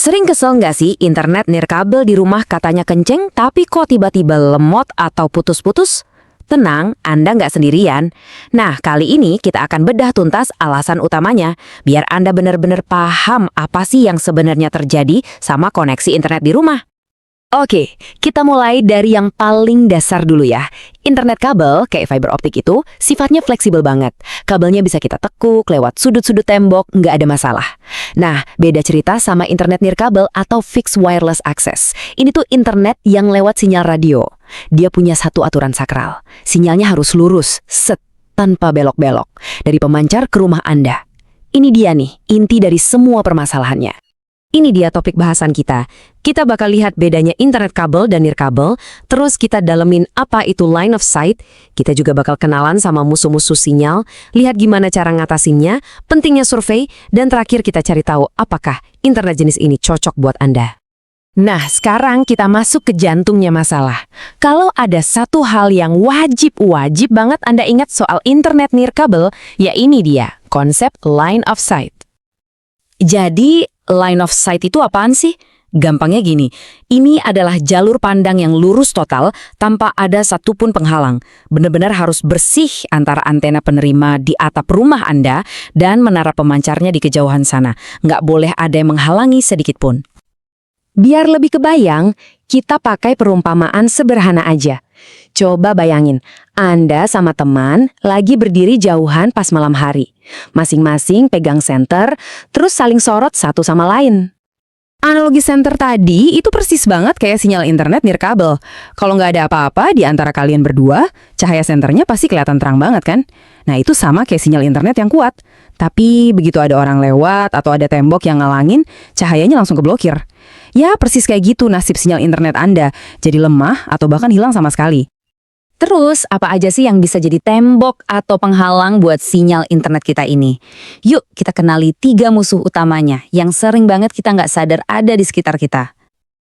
Sering kesel nggak sih internet nirkabel di rumah katanya kenceng tapi kok tiba-tiba lemot atau putus-putus? Tenang, Anda nggak sendirian. Nah, kali ini kita akan bedah tuntas alasan utamanya, biar Anda benar-benar paham apa sih yang sebenarnya terjadi sama koneksi internet di rumah. Oke, kita mulai dari yang paling dasar dulu ya. Internet kabel, kayak fiber optik itu, sifatnya fleksibel banget. Kabelnya bisa kita tekuk lewat sudut-sudut tembok, nggak ada masalah. Nah, beda cerita sama internet nirkabel atau fixed wireless access. Ini tuh internet yang lewat sinyal radio. Dia punya satu aturan sakral. Sinyalnya harus lurus, set, tanpa belok-belok. Dari pemancar ke rumah Anda. Ini dia nih, inti dari semua permasalahannya. Ini dia topik bahasan kita. Kita bakal lihat bedanya internet kabel dan nirkabel, terus kita dalemin apa itu line of sight, kita juga bakal kenalan sama musuh-musuh sinyal, lihat gimana cara ngatasinnya, pentingnya survei, dan terakhir kita cari tahu apakah internet jenis ini cocok buat Anda. Nah, sekarang kita masuk ke jantungnya masalah. Kalau ada satu hal yang wajib banget Anda ingat soal internet nirkabel, ya ini dia, konsep line of sight. Jadi, line of sight itu apaan sih? Gampangnya gini, ini adalah jalur pandang yang lurus total tanpa ada satupun penghalang. Benar-benar harus bersih antara antena penerima di atap rumah Anda dan menara pemancarnya di kejauhan sana. Nggak boleh ada yang menghalangi sedikit pun. Biar lebih kebayang, kita pakai perumpamaan sederhana aja. Coba bayangin, Anda sama teman lagi berdiri jauhan pas malam hari. Masing-masing pegang senter, terus saling sorot satu sama lain. Analogi senter tadi itu persis banget kayak sinyal internet nirkabel. Kalau nggak ada apa-apa di antara kalian berdua, cahaya senternya pasti kelihatan terang banget kan? Nah itu sama kayak sinyal internet yang kuat. Tapi begitu ada orang lewat atau ada tembok yang ngalangin, cahayanya langsung keblokir. Ya persis kayak gitu nasib sinyal internet Anda, jadi lemah atau bahkan hilang sama sekali. Terus, apa aja sih yang bisa jadi tembok atau penghalang buat sinyal internet kita ini? Yuk, kita kenali 3 musuh utamanya yang sering banget kita nggak sadar ada di sekitar kita.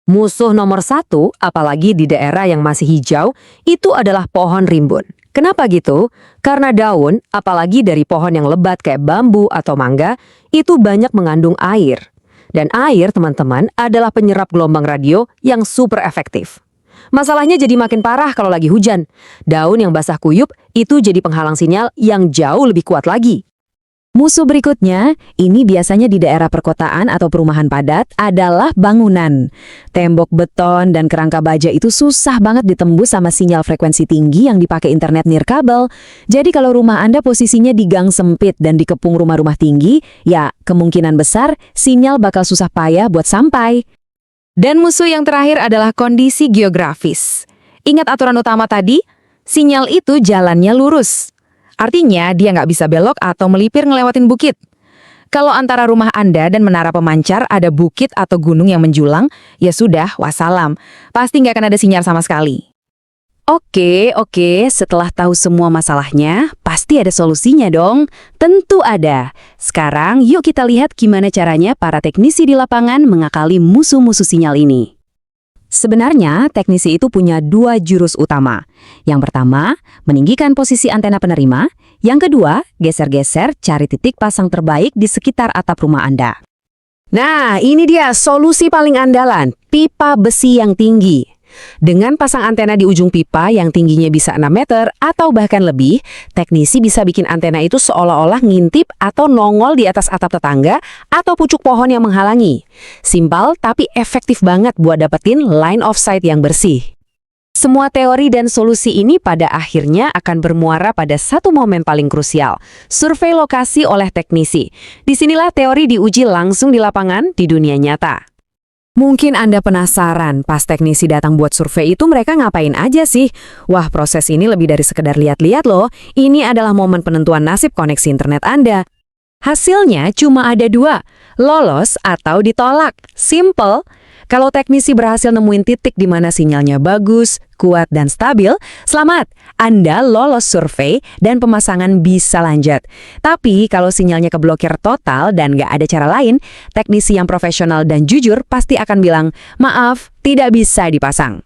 Musuh nomor 1, apalagi di daerah yang masih hijau, itu adalah pohon rimbun. Kenapa gitu? Karena daun, apalagi dari pohon yang lebat kayak bambu atau mangga, itu banyak mengandung air. Dan air, teman-teman, adalah penyerap gelombang radio yang super efektif. Masalahnya jadi makin parah kalau lagi hujan. Daun yang basah kuyup itu jadi penghalang sinyal yang jauh lebih kuat lagi. Musuh berikutnya, ini biasanya di daerah perkotaan atau perumahan padat, adalah bangunan. Tembok beton dan kerangka baja itu susah banget ditembus sama sinyal frekuensi tinggi yang dipakai internet nirkabel. Jadi kalau rumah Anda posisinya di gang sempit dan dikepung rumah-rumah tinggi, ya kemungkinan besar sinyal bakal susah payah buat sampai. Dan musuh yang terakhir adalah kondisi geografis. Ingat aturan utama tadi? Sinyal itu jalannya lurus. Artinya dia nggak bisa belok atau melipir ngelewatin bukit. Kalau antara rumah Anda dan menara pemancar ada bukit atau gunung yang menjulang, ya sudah, wassalam. Pasti nggak akan ada sinyal sama sekali. Oke, setelah tahu semua masalahnya, pasti ada solusinya dong. Tentu ada. Sekarang yuk kita lihat gimana caranya para teknisi di lapangan mengakali musuh-musuh sinyal ini. Sebenarnya, teknisi itu punya 2 jurus utama. Yang pertama, meninggikan posisi antena penerima. Yang kedua, geser-geser cari titik pasang terbaik di sekitar atap rumah Anda. Nah, ini dia solusi paling andalan, pipa besi yang tinggi. Dengan pasang antena di ujung pipa yang tingginya bisa 6 meter atau bahkan lebih, teknisi bisa bikin antena itu seolah-olah ngintip atau nongol di atas atap tetangga atau pucuk pohon yang menghalangi. Simpel tapi efektif banget buat dapetin line of sight yang bersih. Semua teori dan solusi ini pada akhirnya akan bermuara pada satu momen paling krusial, survei lokasi oleh teknisi. Disinilah teori diuji langsung di lapangan di dunia nyata. Mungkin Anda penasaran, pas teknisi datang buat survei itu mereka ngapain aja sih? Wah, proses ini lebih dari sekedar lihat-lihat loh. Ini adalah momen penentuan nasib koneksi internet Anda. Hasilnya cuma ada 2, lolos atau ditolak. Simple. Kalau teknisi berhasil nemuin titik di mana sinyalnya bagus, kuat, dan stabil, selamat, Anda lolos survei dan pemasangan bisa lanjut. Tapi kalau sinyalnya keblokir total dan nggak ada cara lain, teknisi yang profesional dan jujur pasti akan bilang, maaf, tidak bisa dipasang.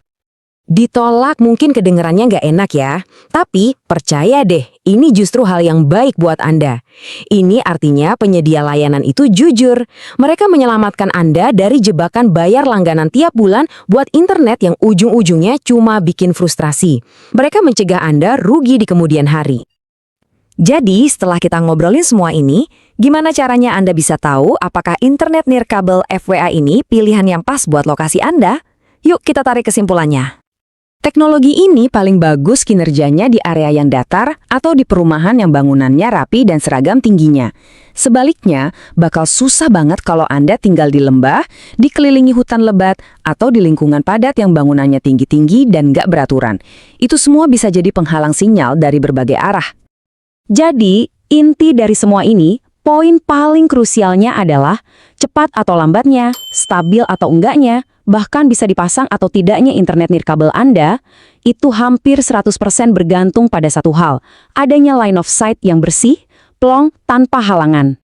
Ditolak mungkin kedengarannya nggak enak ya, tapi percaya deh, ini justru hal yang baik buat Anda. Ini artinya penyedia layanan itu jujur. Mereka menyelamatkan Anda dari jebakan bayar langganan tiap bulan buat internet yang ujung-ujungnya cuma bikin frustrasi. Mereka mencegah Anda rugi di kemudian hari. Jadi, setelah kita ngobrolin semua ini, gimana caranya Anda bisa tahu apakah internet nirkabel FWA ini pilihan yang pas buat lokasi Anda? Yuk kita tarik kesimpulannya. Teknologi ini paling bagus kinerjanya di area yang datar atau di perumahan yang bangunannya rapi dan seragam tingginya. Sebaliknya, bakal susah banget kalau Anda tinggal di lembah, dikelilingi hutan lebat, atau di lingkungan padat yang bangunannya tinggi-tinggi dan nggak beraturan. Itu semua bisa jadi penghalang sinyal dari berbagai arah. Jadi, inti dari semua ini, poin paling krusialnya adalah cepat atau lambatnya, stabil atau enggaknya, bahkan bisa dipasang atau tidaknya internet nirkabel Anda, itu hampir 100% bergantung pada satu hal, adanya line of sight yang bersih, plong, tanpa halangan.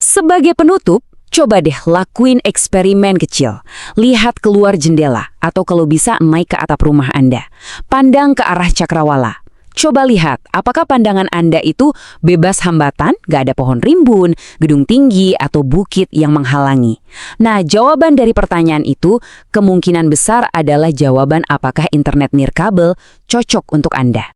Sebagai penutup, coba deh lakuin eksperimen kecil. Lihat keluar jendela, atau kalau bisa naik ke atap rumah Anda. Pandang ke arah cakrawala. Coba lihat, apakah pandangan Anda itu bebas hambatan, gak ada pohon rimbun, gedung tinggi, atau bukit yang menghalangi? Nah, jawaban dari pertanyaan itu kemungkinan besar adalah jawaban apakah internet nirkabel cocok untuk Anda.